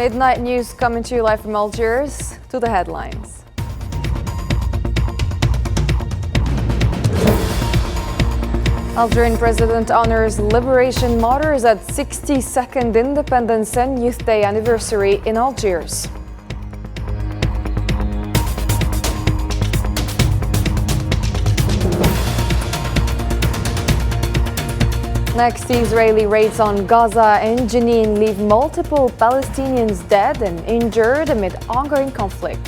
Midnight news coming to you live from Algiers. To the headlines. Algerian president honors liberation martyrs at 62nd Independence and Youth Day anniversary in Algiers. Next, Israeli raids on Gaza and Jenin leave multiple Palestinians dead and injured amid ongoing conflict.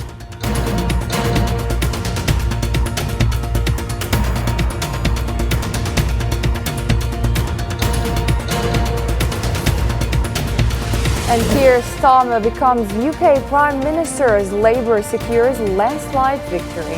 And Keir Starmer becomes UK Prime Minister as Labour secures landslide victory.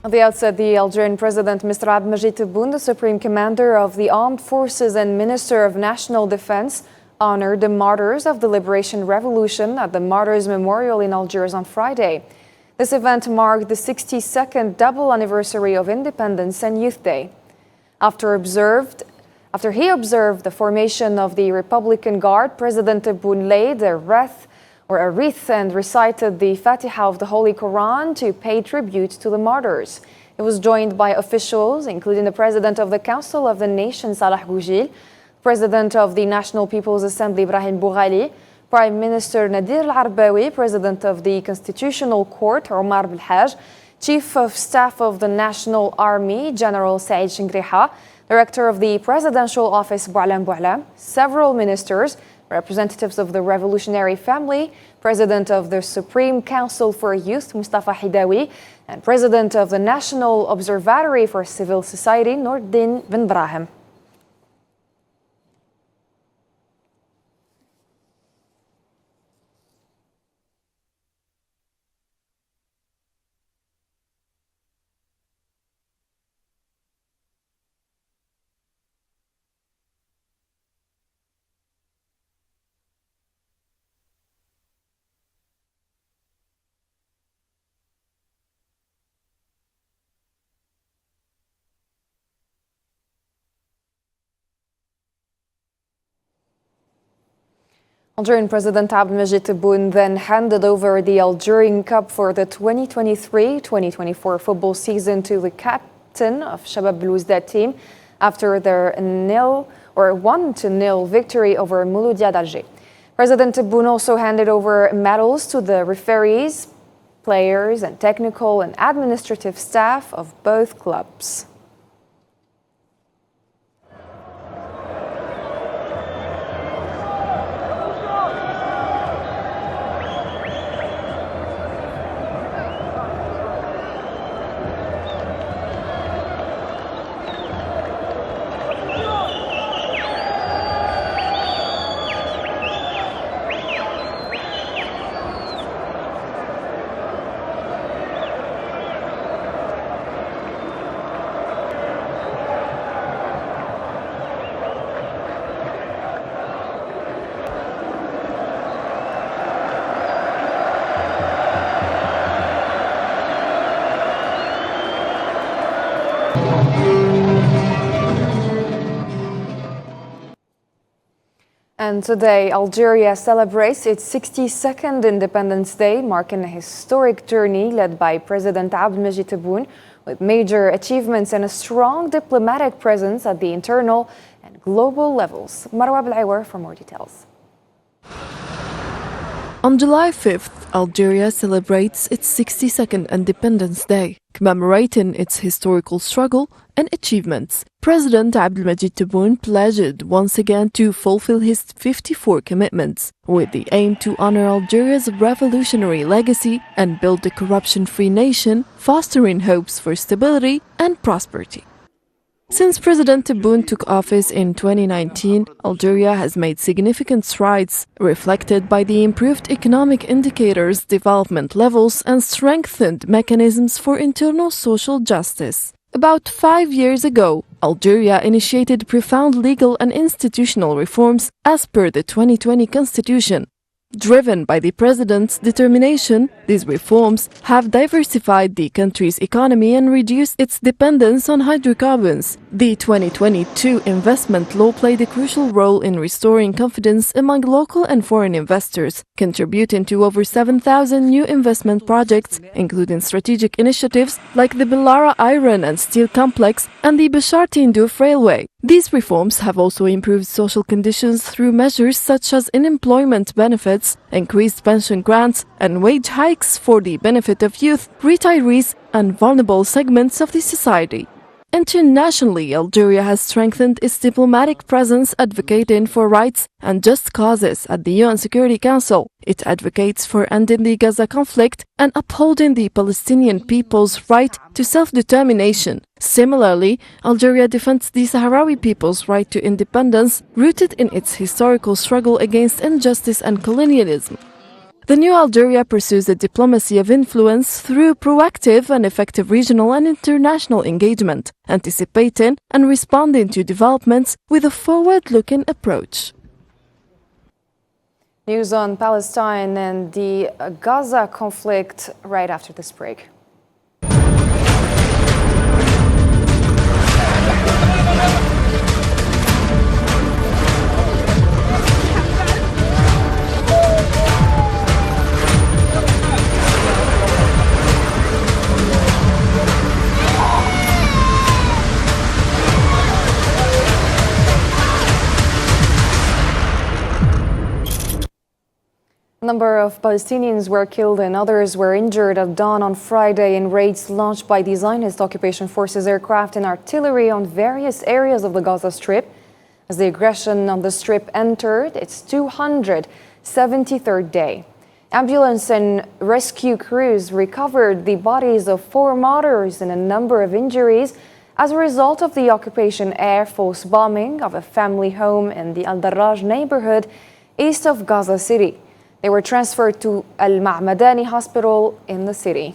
At the outset, the Algerian President, Mr. Abdelmajid Tebboune, the Supreme Commander of the Armed Forces and Minister of National Defense, honored the martyrs of the Liberation Revolution at the Martyrs Memorial in Algiers on Friday. This event marked the 62nd double anniversary of Independence and Youth Day. After he observed the formation of the Republican Guard, President Tebboune laid a wreath and recited the Fatiha of the Holy Quran to pay tribute to the martyrs. He was joined by officials, including the President of the Council of the Nation, Salah Boujil, President of the National People's Assembly, Ibrahim Boughali, Prime Minister Nadir Al-Arbawi, President of the Constitutional Court, Omar Belhaj, Chief of Staff of the National Army, General Saïd Shingriha, Director of the Presidential Office, Boualam Boualam, several ministers, representatives of the revolutionary family, President of the Supreme Council for Youth, Mustafa Hidawi, and President of the National Observatory for Civil Society, Noordin Ben Brahim. Algerian President Abdelmajid Tebboune then handed over the Algerian Cup for the 2023-2024 football season to the captain of Shabab Belouizdad team after their 1-0 victory over Mouloudia d'Alger. President Tebboune also handed over medals to the referees, players, and technical and administrative staff of both clubs. And today, Algeria celebrates its 62nd Independence Day, marking a historic journey led by President Abdelmajid Tebboune, with major achievements and a strong diplomatic presence at the internal and global levels. Marwa Belaiwer for more details. On July 5th, Algeria celebrates its 62nd Independence Day, commemorating its historical struggle and achievements. President Abdelmajid Tebboune pledged once again to fulfill his 54 commitments, with the aim to honor Algeria's revolutionary legacy and build a corruption-free nation, fostering hopes for stability and prosperity. Since President Tebboune took office in 2019, Algeria has made significant strides, reflected by the improved economic indicators, development levels, and strengthened mechanisms for internal social justice. About 5 years ago, Algeria initiated profound legal and institutional reforms as per the 2020 constitution. Driven by the president's determination, these reforms have diversified the country's economy and reduced its dependence on hydrocarbons. The 2022 investment law played a crucial role in restoring confidence among local and foreign investors, contributing to over 7,000 new investment projects, including strategic initiatives like the Belara Iron and Steel Complex and the Basharti-Nduf Railway. These reforms have also improved social conditions through measures such as unemployment benefits, increased pension grants, and wage hikes for the benefit of youth, retirees, and vulnerable segments of the society. Internationally, Algeria has strengthened its diplomatic presence advocating for rights and just causes at the UN Security Council. It advocates for ending the Gaza conflict and upholding the Palestinian people's right to self-determination. Similarly, Algeria defends the Sahrawi people's right to independence, rooted in its historical struggle against injustice and colonialism. The new Algeria pursues a diplomacy of influence through proactive and effective regional and international engagement, anticipating and responding to developments with a forward-looking approach. News on Palestine and the Gaza conflict right after this break. A number of Palestinians were killed and others were injured at dawn on Friday in raids launched by the Zionist occupation forces aircraft and artillery on various areas of the Gaza Strip, as the aggression on the Strip entered its 273rd day. Ambulance and rescue crews recovered the bodies of 4 martyrs and a number of injuries as a result of the occupation Air Force bombing of a family home in the Al-Darraj neighborhood east of Gaza City. They were transferred to Al-Ma'madani Hospital in the city.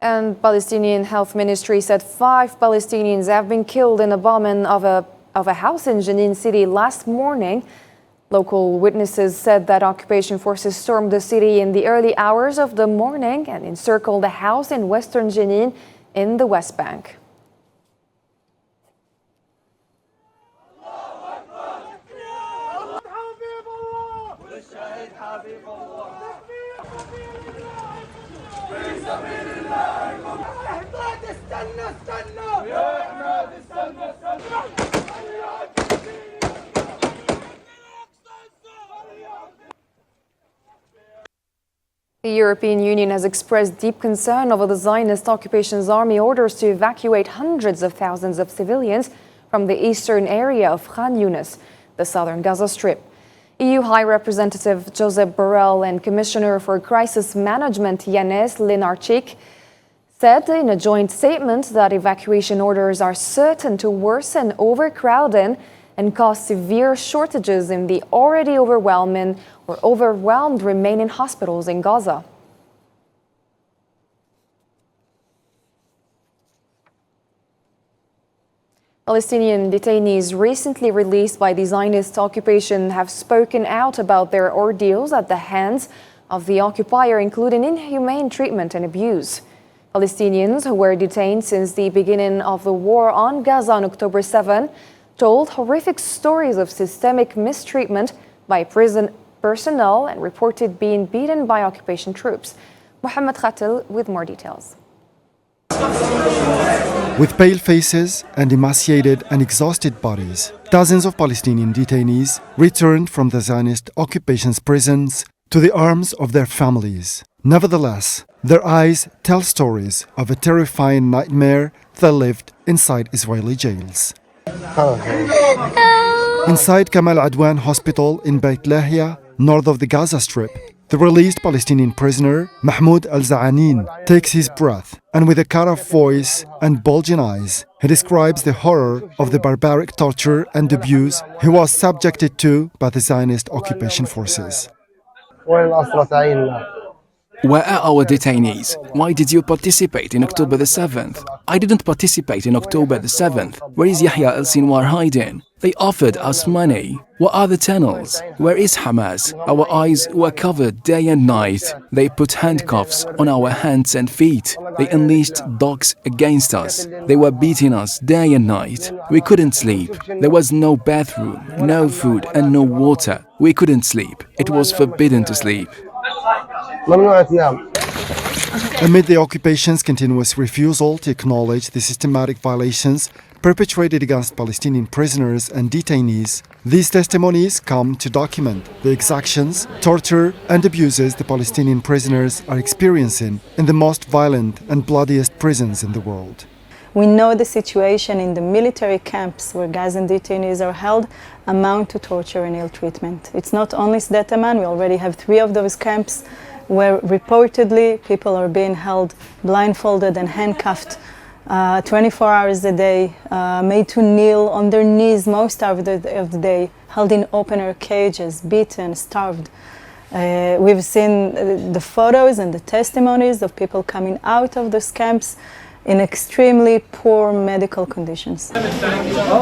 And Palestinian Health Ministry said 5 Palestinians have been killed in a bombing of a house in Jenin city last morning. Local witnesses said that occupation forces stormed the city in the early hours of the morning and encircled a house in western Jenin in the West Bank. The European Union has expressed deep concern over the Zionist occupation's army orders to evacuate hundreds of thousands of civilians from the eastern area of Khan Yunis, the southern Gaza Strip. EU High Representative Josep Borrell and Commissioner for Crisis Management Janez Lenarčič said in a joint statement that evacuation orders are certain to worsen overcrowding and cause severe shortages in the already overwhelmed remaining hospitals in Gaza. Palestinian detainees recently released by the Zionist occupation have spoken out about their ordeals at the hands of the occupier, including inhumane treatment and abuse. Palestinians who were detained since the beginning of the war on Gaza on October 7 told horrific stories of systemic mistreatment by prison personnel and reported being beaten by occupation troops. Mohammed Khatil with more details. With pale faces and emaciated and exhausted bodies, dozens of Palestinian detainees returned from the Zionist occupation's prisons to the arms of their families. Nevertheless, their eyes tell stories of a terrifying nightmare that lived inside Israeli jails. Inside Kamal Adwan Hospital in Beit Lahia, north of the Gaza Strip, the released Palestinian prisoner, Mahmoud al-Za'anin, takes his breath, and with a cut-off voice and bulging eyes, he describes the horror of the barbaric torture and abuse he was subjected to by the Zionist occupation forces. Where are our detainees? Why did you participate in October the 7th? I didn't participate in October the 7th. Where is Yahya al-Sinwar hiding? They offered us money. What are the tunnels? Where is Hamas? Our eyes were covered day and night. They put handcuffs on our hands and feet. They unleashed dogs against us. They were beating us day and night. We couldn't sleep. There was no bathroom, no food and no water. We couldn't sleep. It was forbidden to sleep. Amid the occupation's continuous refusal to acknowledge the systematic violations perpetrated against Palestinian prisoners and detainees, these testimonies come to document the exactions, torture, and abuses the Palestinian prisoners are experiencing in the most violent and bloodiest prisons in the world. We know the situation in the military camps where Gazan detainees are held amount to torture and ill treatment. It's not only Sdet Aman, we already have 3 of those camps where reportedly people are being held blindfolded and handcuffed 24 hours a day, made to kneel on their knees most of the day, held in open-air cages, beaten, starved. We've seen the photos and the testimonies of people coming out of those camps in extremely poor medical conditions.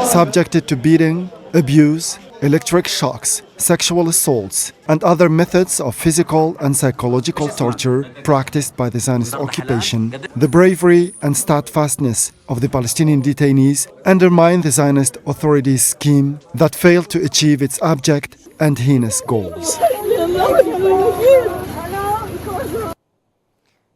Subjected to beating, abuse, electric shocks, sexual assaults, and other methods of physical and psychological torture practiced by the Zionist occupation, the bravery and steadfastness of the Palestinian detainees undermine the Zionist authorities' scheme that failed to achieve its abject and heinous goals.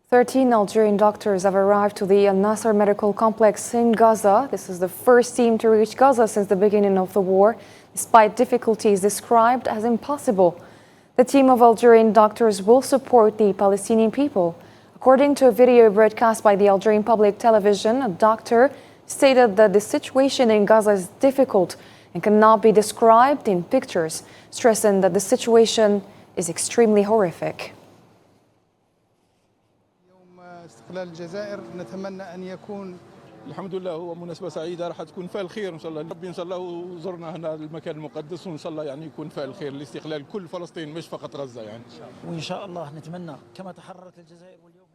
13 Algerian doctors have arrived to the Al-Nasser Medical Complex in Gaza. This is the first team to reach Gaza since the beginning of the war, despite difficulties described as impossible. The team of Algerian doctors will support the Palestinian people. According to a video broadcast by the Algerian public television, a doctor stated that the situation in Gaza is difficult and cannot be described in pictures, stressing that the situation is extremely horrific. استقلال الجزائر نتمنى أن يكون الحمد لله هو مناسبة سعيدة راح تكون فيها الخير إن شاء الله ربي إن شاء الله وزرنا هنا المكان المقدس وإن شاء الله يعني يكون فيها الخير لاستقلال كل فلسطين مش فقط غزة يعني وإن شاء الله نتمنى كما تحررت الجزائر واليوم.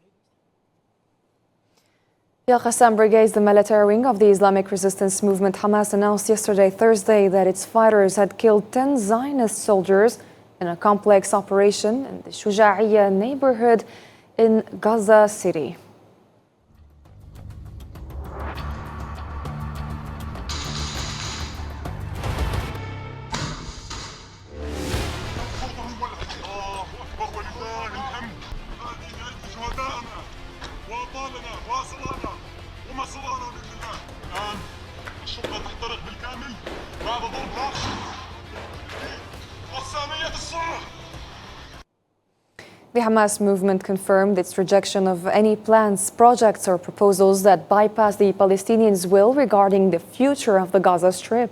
The Al-Qassam Brigades, the military wing of the Islamic resistance movement Hamas, announced yesterday, Thursday, that its fighters had killed 10 Zionist soldiers in a complex operation in the Shuja'iyya neighborhood in Gaza City. The Hamas movement confirmed its rejection of any plans, projects or proposals that bypass the Palestinians' will regarding the future of the Gaza Strip.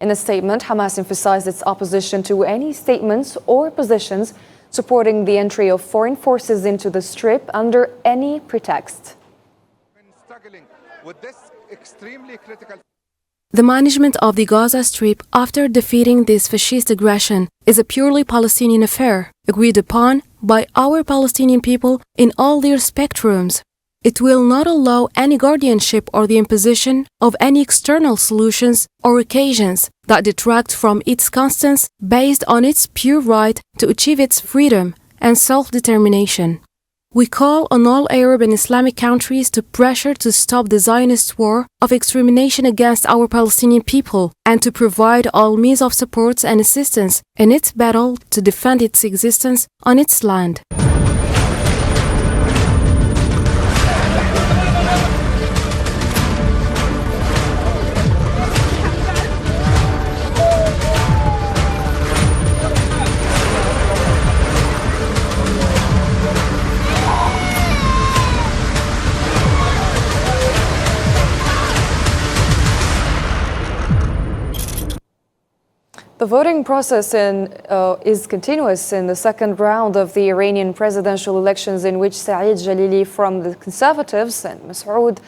In a statement, Hamas emphasized its opposition to any statements or positions supporting the entry of foreign forces into the Strip under any pretext. The management of the Gaza Strip after defeating this fascist aggression is a purely Palestinian affair, agreed upon by our Palestinian people in all their spectrums. It will not allow any guardianship or the imposition of any external solutions or occasions that detract from its constance based on its pure right to achieve its freedom and self-determination. We call on all Arab and Islamic countries to pressure to stop the Zionist war of extermination against our Palestinian people and to provide all means of support and assistance in its battle to defend its existence on its land. The voting process is continuous in the second round of the Iranian presidential elections, in which Saeed Jalili from the Conservatives and Masoud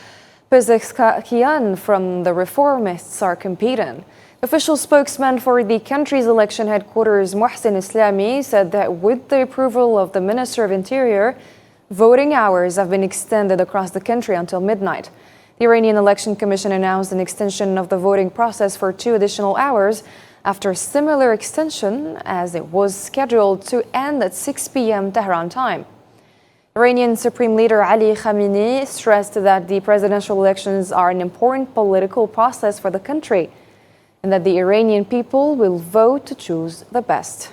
Pezeshkian from the Reformists are competing. Official spokesman for the country's election headquarters, Mohsen Islami, said that with the approval of the Minister of Interior, voting hours have been extended across the country until midnight. The Iranian Election Commission announced an extension of the voting process for 2 additional hours after a similar extension as it was scheduled to end at 6 p.m. Tehran time. Iranian Supreme Leader Ali Khamenei stressed that the presidential elections are an important political process for the country and that the Iranian people will vote to choose the best.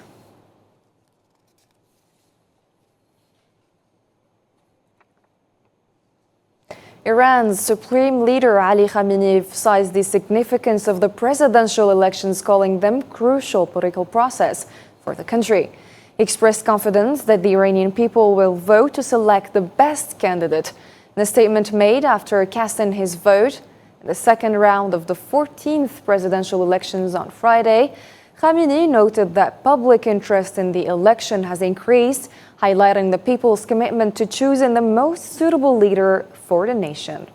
Iran's Supreme Leader Ali Khamenei emphasized the significance of the presidential elections, calling them crucial political process for the country. He expressed confidence that the Iranian people will vote to select the best candidate. In a statement made after casting his vote in the second round of the 14th presidential elections on Friday, Khamenei noted that public interest in the election has increased, highlighting the people's commitment to choosing the most suitable leader for the nation.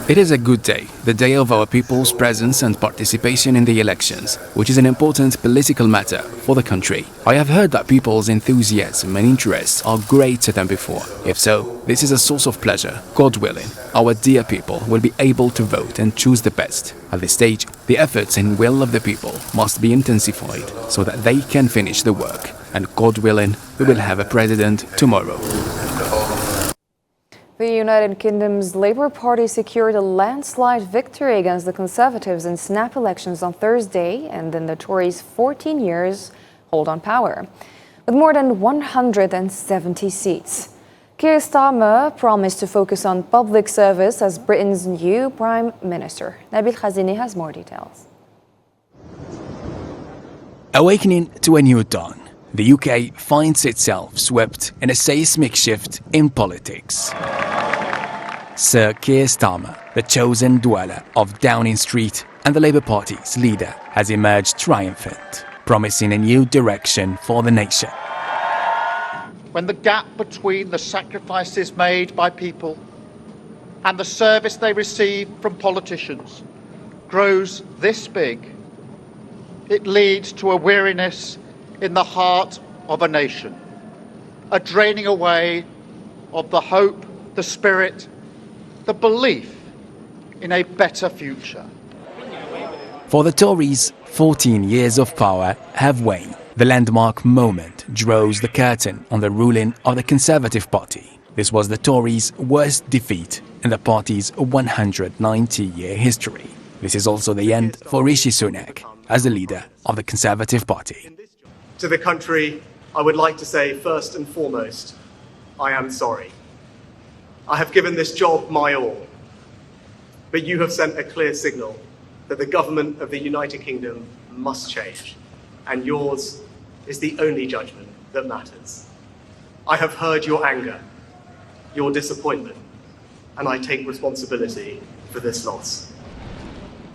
It is a good day, the day of our people's presence and participation in the elections, which is an important political matter for the country. I have heard that people's enthusiasm and interests are greater than before. If so, this is a source of pleasure. God willing, our dear people will be able to vote and choose the best. At this stage, the efforts and will of the people must be intensified so that they can finish the work. And God willing, we will have a president tomorrow. The United Kingdom's Labour Party secured a landslide victory against the Conservatives in snap elections on Thursday, ending the Tories' 14 years hold on power. With more than 170 seats, Keir Starmer promised to focus on public service as Britain's new Prime Minister. Nabil Khazini has more details. Awakening to a new dawn, the UK finds itself swept in a seismic shift in politics. Sir Keir Starmer, the chosen dweller of Downing Street and the Labour Party's leader, has emerged triumphant, promising a new direction for the nation. When the gap between the sacrifices made by people and the service they receive from politicians grows this big, it leads to a weariness in the heart of a nation, a draining away of the hope, the spirit, the belief in a better future. For the Tories, 14 years of power have waned. The landmark moment draws the curtain on the ruling of the Conservative Party. This was the Tories' worst defeat in the party's 190-year history. This is also the end for Rishi Sunak as the leader of the Conservative Party. To the country, I would like to say first and foremost, I am sorry. I have given this job my all, but you have sent a clear signal that the government of the United Kingdom must change, and yours is the only judgment that matters. I have heard your anger, your disappointment, and I take responsibility for this loss.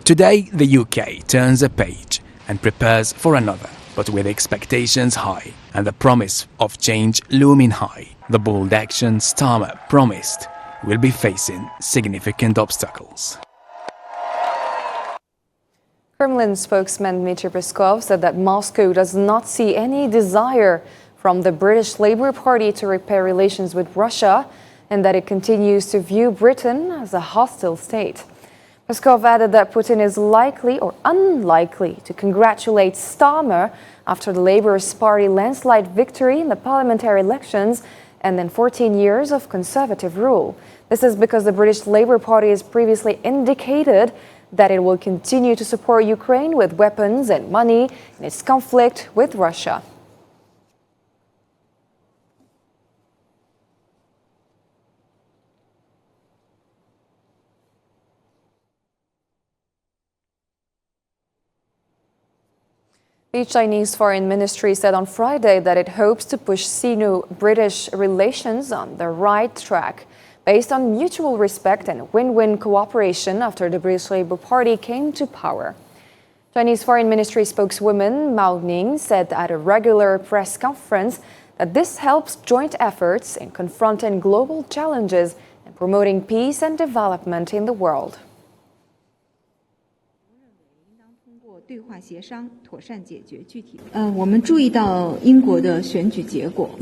Today, the UK turns a page and prepares for another, but with expectations high and the promise of change looming high. The bold action Starmer promised will be facing significant obstacles. Kremlin spokesman Dmitry Peskov said that Moscow does not see any desire from the British Labour Party to repair relations with Russia and that it continues to view Britain as a hostile state. Peskov added that Putin is likely or unlikely to congratulate Starmer after the Labour Party landslide victory in the parliamentary elections and then 14 years of Conservative rule. This is because the British Labour Party has previously indicated that it will continue to support Ukraine with weapons and money in its conflict with Russia. The Chinese Foreign Ministry said on Friday that it hopes to push Sino-British relations on the right track based on mutual respect and win-win cooperation after the British Labour Party came to power. Chinese Foreign Ministry spokeswoman Mao Ning said at a regular press conference that this helps joint efforts in confronting global challenges and promoting peace and development in the world. We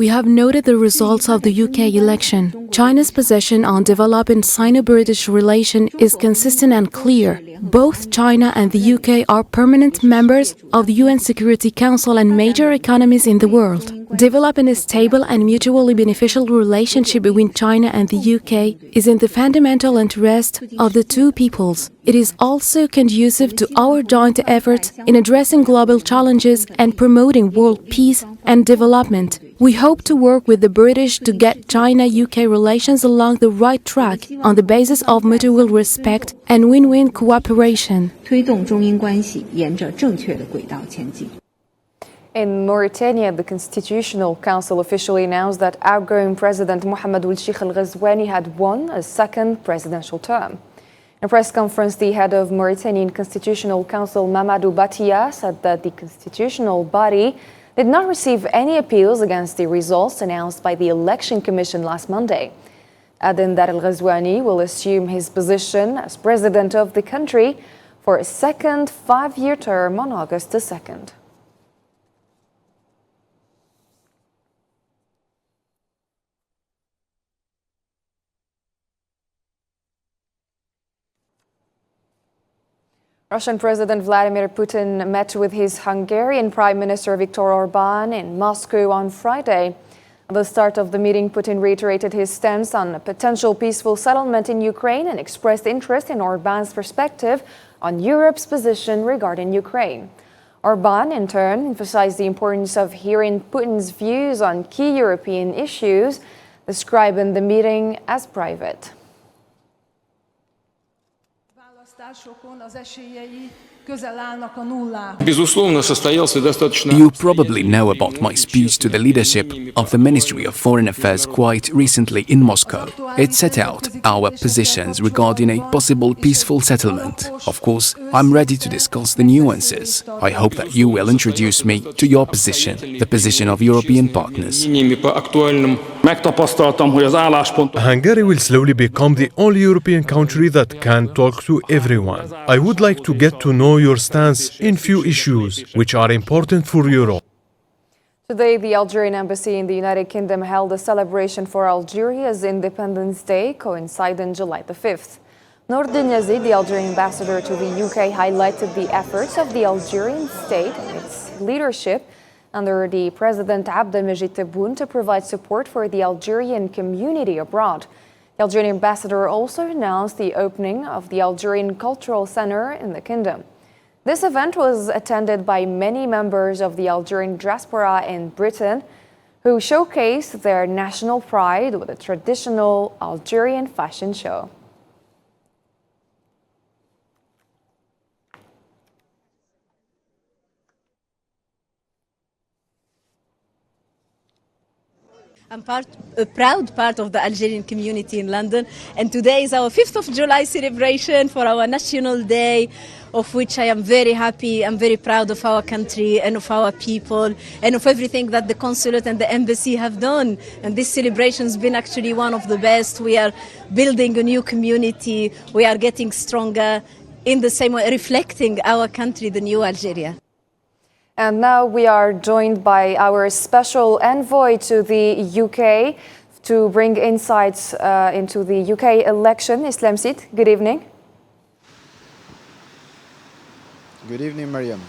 have noted the results of the UK election. China's position on developing Sino-British relation is consistent and clear. Both China and the UK are permanent members of the UN Security Council and major economies in the world. Developing a stable and mutually beneficial relationship between China and the UK is in the fundamental interest of the two peoples. It is also conducive to our joint efforts in addressing global challenges and promoting world peace and development. We hope to work with the British to get China-UK relations along the right track on the basis of mutual respect and win-win cooperation. In Mauritania, the Constitutional Council officially announced that outgoing President Mohamed Ould Sheikh Al Ghazouani had won a second presidential term. In a press conference, the head of Mauritanian Constitutional Council, Mamadou Batia, said that the constitutional body did not receive any appeals against the results announced by the Election Commission last Monday. Adding that Al Ghazouani will assume his position as president of the country for a second 5-year term on August 2nd. Russian President Vladimir Putin met with his Hungarian Prime Minister Viktor Orbán in Moscow on Friday. At the start of the meeting, Putin reiterated his stance on a potential peaceful settlement in Ukraine and expressed interest in Orbán's perspective on Europe's position regarding Ukraine. Orbán, in turn, emphasized the importance of hearing Putin's views on key European issues, describing the meeting as private. You probably know about my speech to the leadership of the Ministry of Foreign Affairs quite recently in Moscow. It set out our positions regarding a possible peaceful settlement. Of course, I'm ready to discuss the nuances. I hope that you will introduce me to your position, the position of European partners. Hungary will slowly become the only European country that can talk to everyone. I would like to get to know your stance in few issues which are important for Europe. Today, the Algerian embassy in the United Kingdom held a celebration for Algeria's Independence Day, coinciding July the 5th. Nourdine Yazid, the Algerian ambassador to the UK, highlighted the efforts of the Algerian state and its leadership under the President Abdelmajid Tebboune to provide support for the Algerian community abroad. The Algerian ambassador also announced the opening of the Algerian Cultural Center in the kingdom. This event was attended by many members of the Algerian diaspora in Britain, who showcased their national pride with a traditional Algerian fashion show. I'm a proud part of the Algerian community in London, and today is our 5th of July celebration for our National Day, of which I am very happy. I'm very proud of our country and of our people and of everything that the consulate and the embassy have done. And this celebration has been actually one of the best. We are building a new community. We are getting stronger in the same way, reflecting our country, the new Algeria. And now we are joined by our special envoy to the UK to bring insights into the UK election. Islam Sid, good evening. Good evening, Mariam.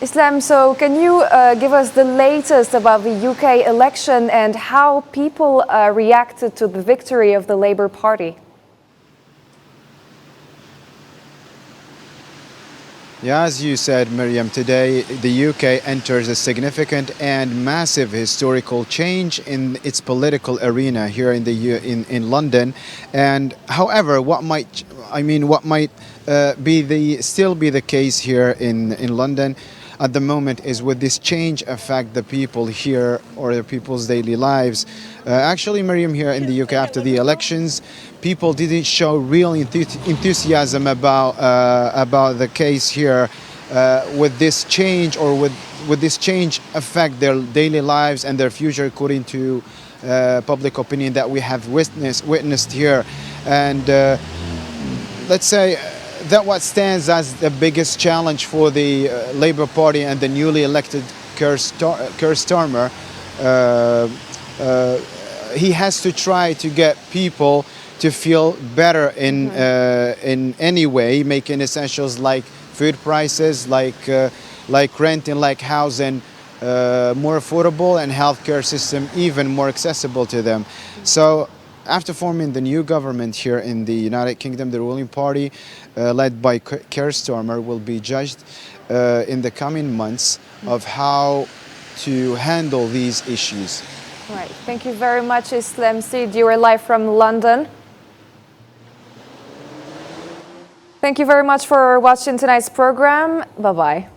Islam, so can you give us the latest about the UK election and how people reacted to the victory of the Labour Party? Yeah, as you said, Miriam, today the UK enters a significant and massive historical change in its political arena here in London. And however, what might still be the case here in London at the moment is, with this change affect the people here or the people's daily lives. Actually, Miriam, here in the UK after the elections, people didn't show real enthusiasm about the case here. With this change, or with this change affect their daily lives and their future, according to public opinion that we have witnessed here. And let's say that what stands as the biggest challenge for the Labour Party and the newly elected Keir Starmer. He has to try to get people to feel better in any way, making essentials like food prices, like rent and like housing more affordable, and healthcare system even more accessible to them. So after forming the new government here in the United Kingdom, the ruling party led by Keir Starmer will be judged in the coming months of how to handle these issues. All right. Thank you very much, Islam Sid. You are live from London. Thank you very much for watching tonight's program. Bye-bye.